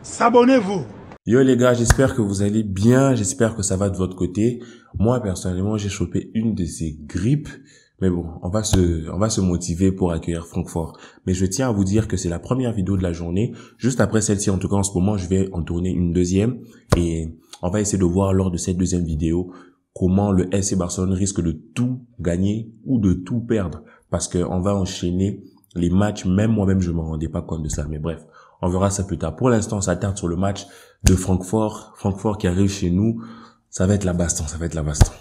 S'abonnez-vous. Yo les gars, j'espère que vous allez bien, j'espère que ça va de votre côté. Moi personnellement, j'ai chopé une de ces grippes, mais bon, on va se motiver pour accueillir Francfort. Mais je tiens à vous dire que c'est la première vidéo de la journée. Juste après celle-ci, en tout cas en ce moment, je vais en tourner une deuxième et on va essayer de voir lors de cette deuxième vidéo comment le FC Barcelone risque de tout gagner ou de tout perdre, parce que on va enchaîner les matchs. Même moi-même, je me rendais pas compte de ça, mais bref. On verra ça plus tard. Pour l'instant, on s'attarde sur le match de Francfort. Francfort qui arrive chez nous. Ça va être la baston, ça va être la baston.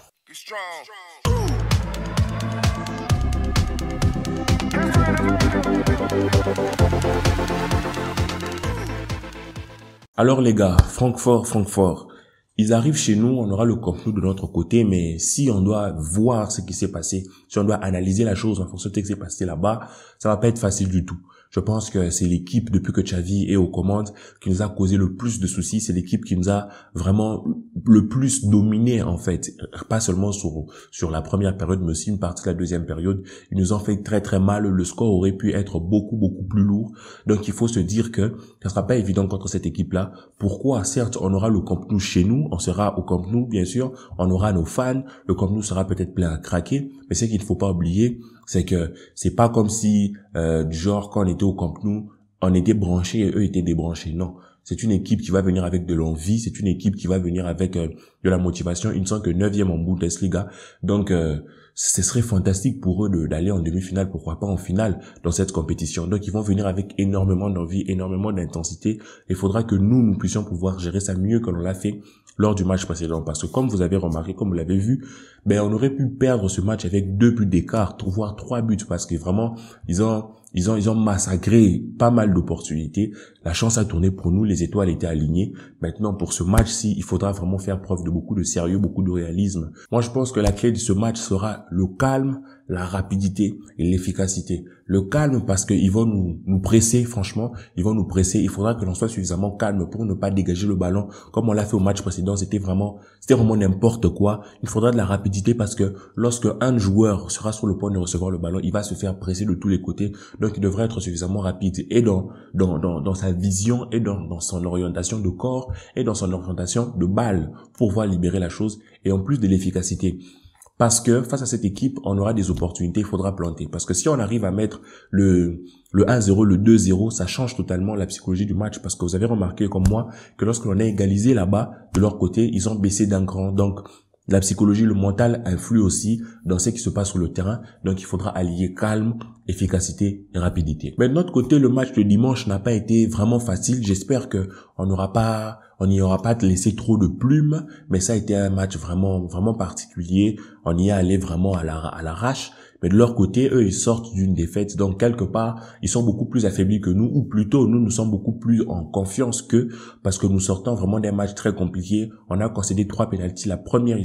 Alors les gars, Francfort. Ils arrivent chez nous, on aura le Camp Nou de notre côté, mais si on doit voir ce qui s'est passé, si on doit analyser la chose en fonction de ce qui s'est passé là-bas, ça va pas être facile du tout. Je pense que c'est l'équipe, depuis que Xavi est aux commandes, qui nous a causé le plus de soucis. C'est l'équipe qui nous a vraiment le plus dominé, en fait. Pas seulement sur la première période, mais aussi une partie de la deuxième période. Ils nous ont fait très très mal. Le score aurait pu être beaucoup plus lourd. Donc il faut se dire que ça sera pas évident contre cette équipe-là. Pourquoi? Certes, on aura le Camp Nou chez nous. On sera au Camp Nou, bien sûr. On aura nos fans. Le Camp Nou sera peut-être plein à craquer. Mais ce qu'il ne faut pas oublier, c'est que c'est pas comme si du genre quand on était au Camp Nou, on était branchés et eux étaient débranchés. Non, c'est une équipe qui va venir avec de l'envie, c'est une équipe qui va venir avec de la motivation. Ils ne sont que 9e en Bundesliga, donc ce serait fantastique pour eux d'aller en demi-finale, pourquoi pas en finale dans cette compétition. Donc ils vont venir avec énormément d'envie, énormément d'intensité. Il faudra que nous puissions pouvoir gérer ça mieux que l'on l'a fait lors du match précédent, parce que comme vous avez remarqué, comme vous l'avez vu, on aurait pu perdre ce match avec 2 buts d'écart, voire 3 buts, parce que vraiment ils ont massacré pas mal d'opportunités. La chance a tourné pour nous, les étoiles étaient alignées. Maintenant, pour ce match-ci, il faudra vraiment faire preuve de beaucoup de sérieux, beaucoup de réalisme. Moi, je pense que la clé de ce match sera le calme, la rapidité et l'efficacité. Le calme parce qu'ils vont nous presser, franchement, ils vont nous presser. Il faudra que l'on soit suffisamment calme pour ne pas dégager le ballon comme on l'a fait au match précédent. C'était vraiment n'importe quoi. Il faudra de la rapidité parce que lorsque un joueur sera sur le point de recevoir le ballon, il va se faire presser de tous les côtés. Donc, il devrait être suffisamment rapide et dans sa vision et dans son orientation de corps et dans son orientation de balle pour pouvoir libérer la chose, et en plus de l'efficacité. Parce que face à cette équipe, on aura des opportunités, il faudra planter. Parce que si on arrive à mettre le 1-0, le 2-0, ça change totalement la psychologie du match. Parce que vous avez remarqué comme moi que lorsque l'on a égalisé là-bas, de leur côté, ils ont baissé d'un cran. Donc la psychologie, le mental influe aussi dans ce qui se passe sur le terrain. Donc il faudra allier calme, efficacité et rapidité. Mais de notre côté, le match de dimanche n'a pas été vraiment facile. J'espère que on n'y aura pas laissé trop de plumes, mais ça a été un match vraiment particulier. On y est allé vraiment à l'arrache. Mais de leur côté, eux, ils sortent d'une défaite. Donc, quelque part, ils sont beaucoup plus affaiblis que nous, ou plutôt, nous sommes beaucoup plus en confiance qu'eux, parce que nous sortons vraiment d'un match très compliqué. On a concédé 3 pénaltys. La première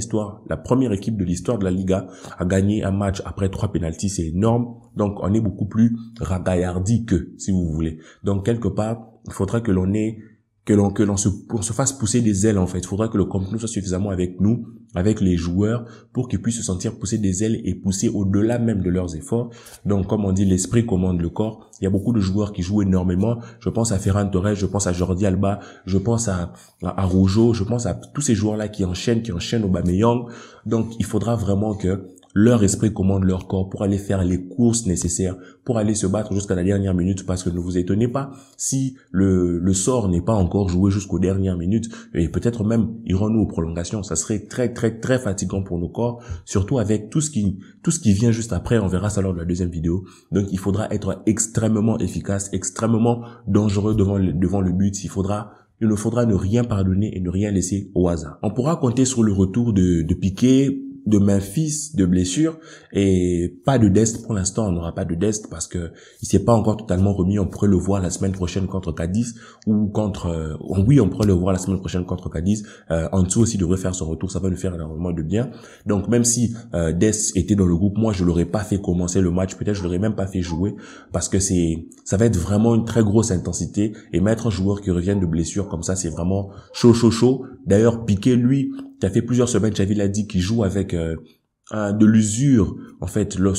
équipe de l'histoire de la Liga a gagné un match après 3 pénaltys. C'est énorme. Donc, on est beaucoup plus ragaillardi qu'eux, si vous voulez. Donc, quelque part, il faudra que l'on se fasse pousser des ailes, en fait. Il faudra que le Camp Nou soit suffisamment avec nous, avec les joueurs, pour qu'ils puissent se sentir pousser des ailes et pousser au-delà même de leurs efforts. Donc, comme on dit, l'esprit commande le corps. Il y a beaucoup de joueurs qui jouent énormément. Je pense à Ferran Torres, je pense à Jordi Alba, je pense à Araujo, je pense à tous ces joueurs-là qui enchaînent Aubameyang. Donc, il faudra vraiment que leur esprit commande leur corps pour aller faire les courses nécessaires, pour aller se battre jusqu'à la dernière minute, parce que ne vous étonnez pas si le sort n'est pas encore joué jusqu'aux dernières minutes, et peut-être même irons-nous aux prolongations. Ça serait très fatigant pour nos corps, surtout avec tout ce qui vient juste après. On verra ça lors de la deuxième vidéo. Donc il faudra être extrêmement efficace, extrêmement dangereux devant le but. Il ne faudra ne rien pardonner et ne rien laisser au hasard. On pourra compter sur le retour de Piqué, de Memphis, de blessure, et pas de Dest pour l'instant. On n'aura pas de Dest parce que il s'est pas encore totalement remis. On pourrait le voir la semaine prochaine contre Cadiz ou on pourrait le voir la semaine prochaine contre Cadiz. Ansu aussi devrait faire son retour, ça va nous faire énormément de bien. Donc même si Dest était dans le groupe, moi je l'aurais pas fait commencer le match, peut-être je l'aurais même pas fait jouer, parce que ça va être vraiment une très grosse intensité, et mettre un joueur qui revient de blessure comme ça, c'est vraiment chaud. D'ailleurs Piqué, lui, qui a fait plusieurs semaines, Xavi l'a dit, qu'il joue avec de l'usure en fait là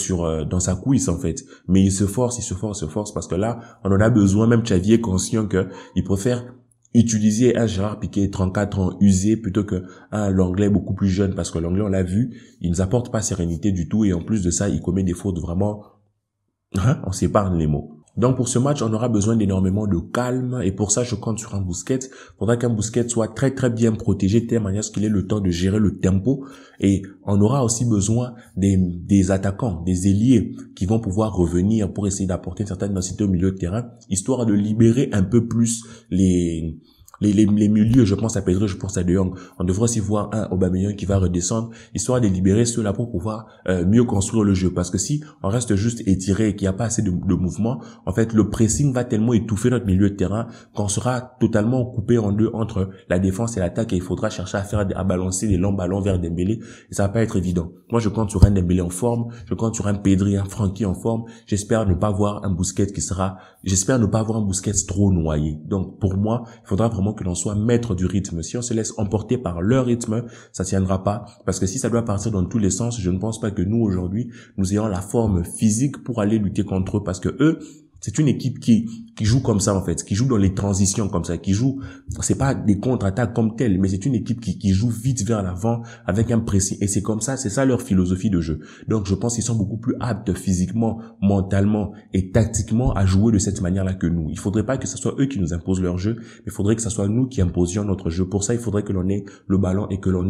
dans sa cuisse en fait, mais il se force parce que là on en a besoin. Même Xavi est conscient que il préfère utiliser un Gérard Piqué 34 ans usé plutôt que un Lenglet beaucoup plus jeune, parce que Lenglet, on l'a vu, il nous apporte pas sérénité du tout, et en plus de ça, il commet des fautes vraiment, on s'épargne les mots. Donc pour ce match, on aura besoin d'énormément de calme, et pour ça, je compte sur un Busquets. Il faudra qu'un Busquets soit très très bien protégé, de telle manière qu'il ait le temps de gérer le tempo, et on aura aussi besoin des attaquants, des ailiers qui vont pouvoir revenir pour essayer d'apporter une certaine densité au milieu de terrain, histoire de libérer un peu plus les milieux. Je pense à Pedri, je pense à De Jong. On devrait aussi voir un Aubameyang qui va redescendre, histoire de libérer ceux-là pour pouvoir mieux construire le jeu. Parce que si on reste juste étiré et qu'il n'y a pas assez de mouvement, en fait, le pressing va tellement étouffer notre milieu de terrain qu'on sera totalement coupé en deux entre la défense et l'attaque, et il faudra chercher à balancer des longs ballons vers Dembélé, et ça va pas être évident. Moi, je compte sur un Dembélé en forme, je compte sur un Pedri, un Francky en forme. J'espère ne pas voir un Busquets trop noyé. Donc, pour moi, il faudra vraiment que l'on soit maître du rythme. Si on se laisse emporter par leur rythme, ça tiendra pas, parce que si ça doit partir dans tous les sens, je ne pense pas que nous, aujourd'hui, nous ayons la forme physique pour aller lutter contre eux, parce que eux, c'est une équipe qui joue comme ça, en fait, qui joue dans les transitions comme ça, qui joue, c'est pas des contre-attaques comme telles, mais c'est une équipe qui joue vite vers l'avant avec un pressing, et c'est comme ça, c'est ça leur philosophie de jeu. Donc je pense qu'ils sont beaucoup plus aptes physiquement, mentalement et tactiquement à jouer de cette manière-là que nous. Il faudrait pas que ce soit eux qui nous imposent leur jeu, mais il faudrait que ce soit nous qui imposions notre jeu. Pour ça, il faudrait que l'on ait le ballon et que l'on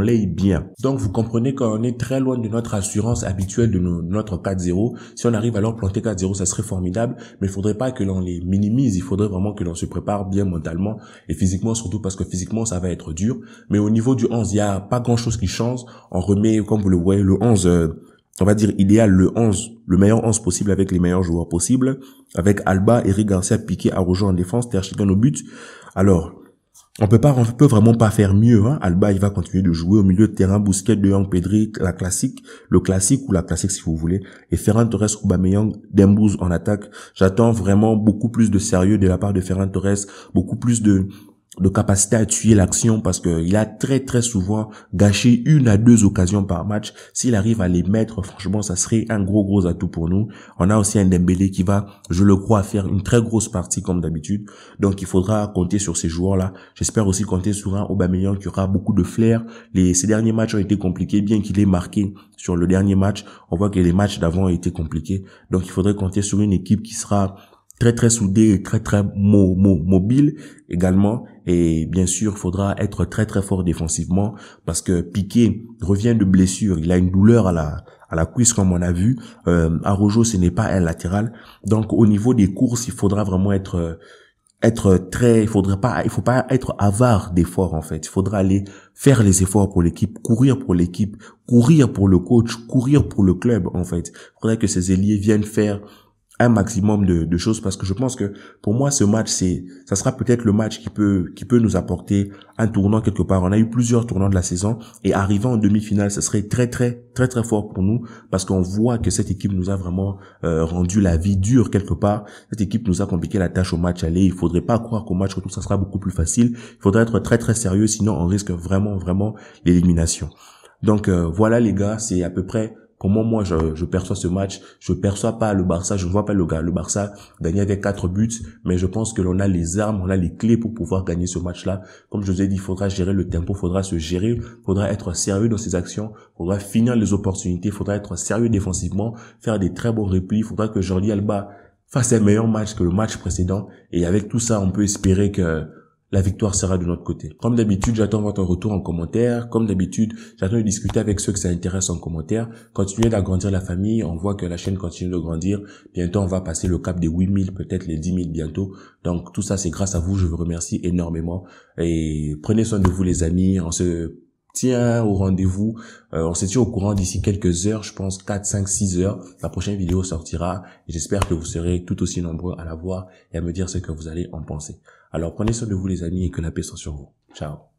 l'ait bien. Donc vous comprenez qu'on est très loin de notre assurance habituelle de notre 4-0. Si on arrive à leur planter 4-0, ça serait formidable. Mais il faudrait pas que l'on les minimise, il faudrait vraiment que l'on se prépare bien mentalement et physiquement, surtout parce que physiquement ça va être dur. Mais au niveau du 11, il y a pas grand chose qui change. On remet, comme vous le voyez, le 11, on va dire idéal, le 11, le meilleur 11 possible avec les meilleurs joueurs possibles, avec Alba, Eric Garcia, Piqué, Araujo en défense, Ter Stegen au but. Alors, on peut vraiment pas faire mieux, hein. Alba, il va continuer de jouer au milieu de terrain, Busquets, De Jong, Pedri, le classique si vous voulez, et Ferran Torres, Aubameyang, Dembouz en attaque. J'attends vraiment beaucoup plus de sérieux de la part de Ferran Torres, beaucoup plus de capacité à tuer l'action, parce que il a très très souvent gâché 1 à 2 occasions par match. S'il arrive à les mettre, franchement, ça serait un gros atout pour nous. On a aussi un Dembélé qui va, je le crois, faire une très grosse partie comme d'habitude. Donc il faudra compter sur ces joueurs-là. J'espère aussi compter sur un Aubameyang qui aura beaucoup de flair. Ces derniers matchs ont été compliqués, bien qu'il ait marqué sur le dernier match. On voit que les matchs d'avant ont été compliqués. Donc il faudrait compter sur une équipe qui sera très très soudé et très très mobile également, et bien sûr il faudra être très très fort défensivement, parce que Piqué revient de blessure, il a une douleur à la cuisse comme on a vu. Araujo, ce n'est pas un latéral, donc au niveau des courses il faudra vraiment il faut pas être avare d'efforts, en fait. Il faudra aller faire les efforts pour l'équipe, courir pour le coach, courir pour le club, en fait. Il faudrait que ces ailiers viennent faire un maximum de choses, parce que je pense que pour moi ce match ça sera peut-être le match qui peut nous apporter un tournant quelque part. On a eu plusieurs tournants de la saison, et arriver en demi-finale, ce serait très très très très fort pour nous, parce qu'on voit que cette équipe nous a vraiment rendu la vie dure quelque part. Cette équipe nous a compliqué la tâche au match aller. Il faudrait pas croire qu'au match retour ça sera beaucoup plus facile. Il faudrait être très très sérieux, sinon on risque vraiment l'élimination. Donc voilà les gars, c'est à peu près comment moi je perçois ce match. Je perçois pas le Barça, je ne vois pas le Barça gagner avec 4 buts, mais je pense que l'on a les armes, on a les clés pour pouvoir gagner ce match-là. Comme je vous ai dit, il faudra gérer le tempo, il faudra se gérer, il faudra être sérieux dans ses actions, il faudra finir les opportunités, il faudra être sérieux défensivement, faire des très bons replis. Il faudra que Jordi Alba fasse un meilleur match que le match précédent, et avec tout ça, on peut espérer que la victoire sera de notre côté. Comme d'habitude, j'attends votre retour en commentaire. Comme d'habitude, j'attends de discuter avec ceux que ça intéresse en commentaire. Continuez d'agrandir la famille. On voit que la chaîne continue de grandir. Bientôt, on va passer le cap des 8000, peut-être les 10 000 bientôt. Donc, tout ça, c'est grâce à vous. Je vous remercie énormément. Et prenez soin de vous, les amis. On se tient au rendez-vous. On se tient au courant d'ici quelques heures, je pense 4, 5, 6 heures. La prochaine vidéo sortira, et j'espère que vous serez tout aussi nombreux à la voir et à me dire ce que vous allez en penser. Alors prenez soin de vous les amis, et que la paix soit sur vous. Ciao.